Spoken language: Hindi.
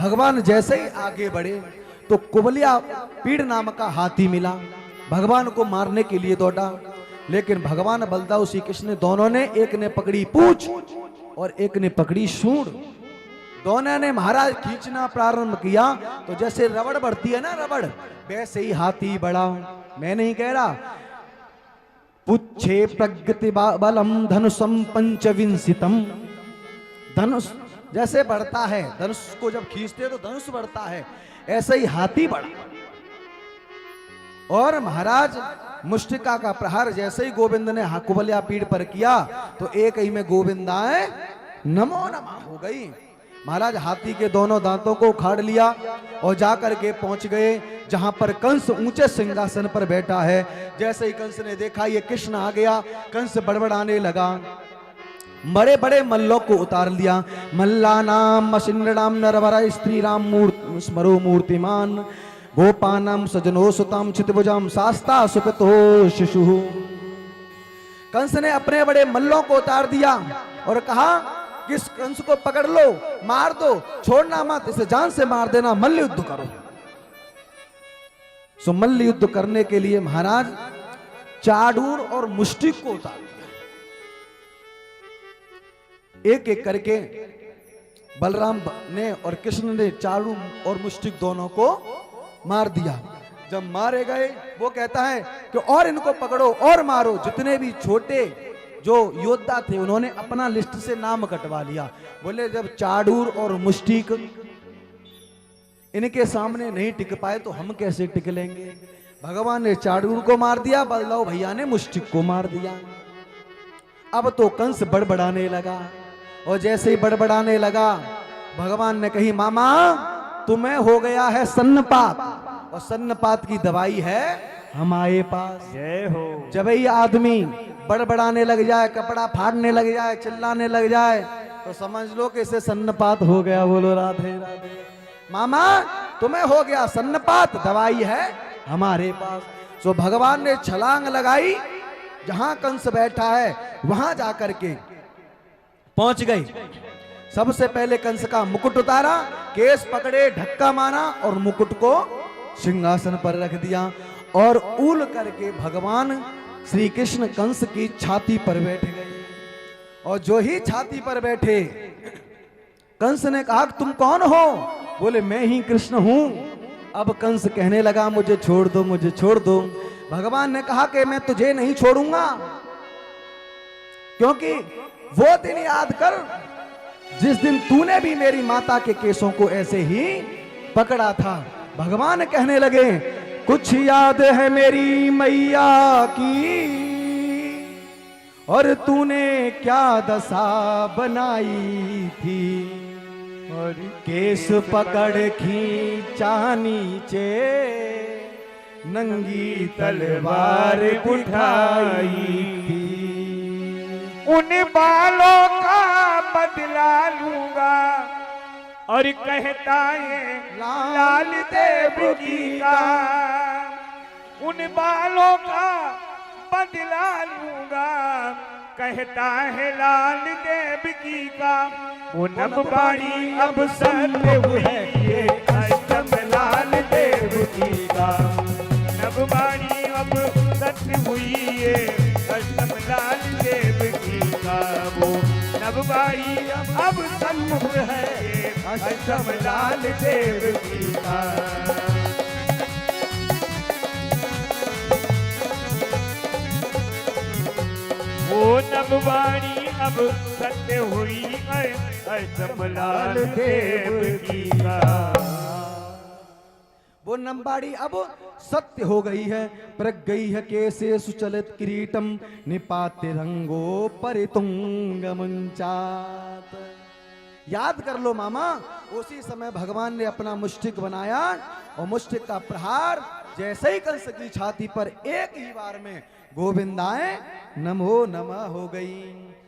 भगवान जैसे ही आगे बढ़े तो कुबलिया पीड़ नाम का हाथी मिला, भगवान को मारने के लिए दौड़ा। लेकिन भगवान बलदाऊ श्री कृष्ण ने, दोनों ने, एक ने पकड़ी पूंछ और एक ने पकड़ी सूंड। दोनों ने महाराज खींचना प्रारंभ किया तो जैसे रबड़ बढ़ती है ना रबड़, वैसे ही हाथी बढ़ा। मैं नहीं कह रहा। पुच्छे प्रगति बलम धनुषम पंचविंसितम। धनुष जैसे बढ़ता है, धनुष को जब खींचते तो धनुष बढ़ता है, ऐसे ही हाथी बढ़ा। और महाराज मुष्टिका का प्रहार जैसे ही गोविंद ने कुबलिया पीठ पर किया तो एक ही में गोविंदाए नमो नमः हो गई। महाराज हाथी के दोनों दांतों को उखाड़ लिया और जाकर के पहुंच गए जहां पर कंस ऊंचे सिंहासन पर बैठा है। जैसे ही कंस ने देखा ये कृष्ण आ गया, कंस बड़बड़ाने लगा, बड़े बड़े मल्लों को उतार लिया। मल्लानाम मशिन्नडाम नरवरा स्त्री राम स्मरो मूर्तिमान गोपानाम सजनो सुताम चितभुजाम शास्ता सुपितो शिशु। कंस ने अपने बड़े मल्लों को उतार दिया और कहा कि इस कंस को पकड़ लो, मार दो, छोड़ना मत, इसे जान से मार देना, मल्ल युद्ध करो। सो मल्ल युद्ध करने के लिए महाराज चाडूर और मुष्टिक को उतार दिया। एक एक करके बलराम ने और कृष्ण ने चाडूर और मुष्टिक दोनों को मार दिया। जब मारे गए वो कहता है कि और इनको पकड़ो और मारो। जितने भी छोटे जो योद्धा थे उन्होंने अपना लिस्ट से नाम कटवा लिया। बोले जब चाडूर और मुष्टिक इनके सामने नहीं टिक पाए तो हम कैसे टिक लेंगे। भगवान ने चाडूर को मार दिया, बलदाऊ भैया ने मुष्टिक को मार दिया। अब तो कंस बड़बड़ाने लगा और जैसे ही बड़बड़ाने लगा भगवान ने कही, मामा तुम्हें हो गया है सन्नपात और सन्नपात की दवाई है हमारे पास। जय हो। जब ये आदमी बड़बड़ाने लग जाए, कपड़ा फाड़ने लग जाए, चिल्लाने लग जाए तो समझ लो कि इसे सन्नपात हो गया। बोलो राधे राधे। मामा तुम्हें हो गया सन्नपात, दवाई है हमारे पास। सो भगवान ने छलांग लगाई, जहां कंस बैठा है वहां जाकर के पहुंच गई। सबसे पहले कंस का मुकुट उतारा, केस पकड़े, धक्का मारा और मुकुट को सिंहासन पर रख दिया और उल करके भगवान श्री कृष्ण कंस की छाती पर बैठ गए। और जो ही छाती पर बैठे कंस ने कहा तुम कौन हो? बोले मैं ही कृष्ण हूं। अब कंस कहने लगा मुझे छोड़ दो, मुझे छोड़ दो। भगवान ने कहा कि मैं तुझे नहीं छोड़ूंगा, क्योंकि वो दिन याद कर जिस दिन तूने भी मेरी माता के केसों को ऐसे ही पकड़ा था। भगवान कहने लगे कुछ याद है मेरी मैया की और तूने क्या दशा बनाई थी। और केस पकड़ खींचा नीचे नंगी तलवार उठाई थी। उन बालों का बदला लूंगा और कहता है लाल देवकी का। उन बालों का बदला लूंगा कहता है लाल देवकी का। वो नबबाड़ी अब सत्य हुई ये अष्टम लाल देवकी का। नबबाड़ी अब सत्य हुई ये अष्टम लाल देवकी का। वो नबबाड़ी अब सत्य है अष्टम लाल देवकी का। वो नबबाड़ी अब सत्य हुई अष्टम लाल देवकी का। वो नंबाड़ी अब सत्य हो गई है, प्रग गई है कैसे सुचलित किरीटम निपाते रंगो परितुंग मुंचात। याद कर लो मामा, उसी समय भगवान ने अपना मुष्टिक बनाया और मुष्टिक का प्रहार जैसे ही कंस की छाती पर एक ही बार में गोविंदाए नमो नमः हो गई।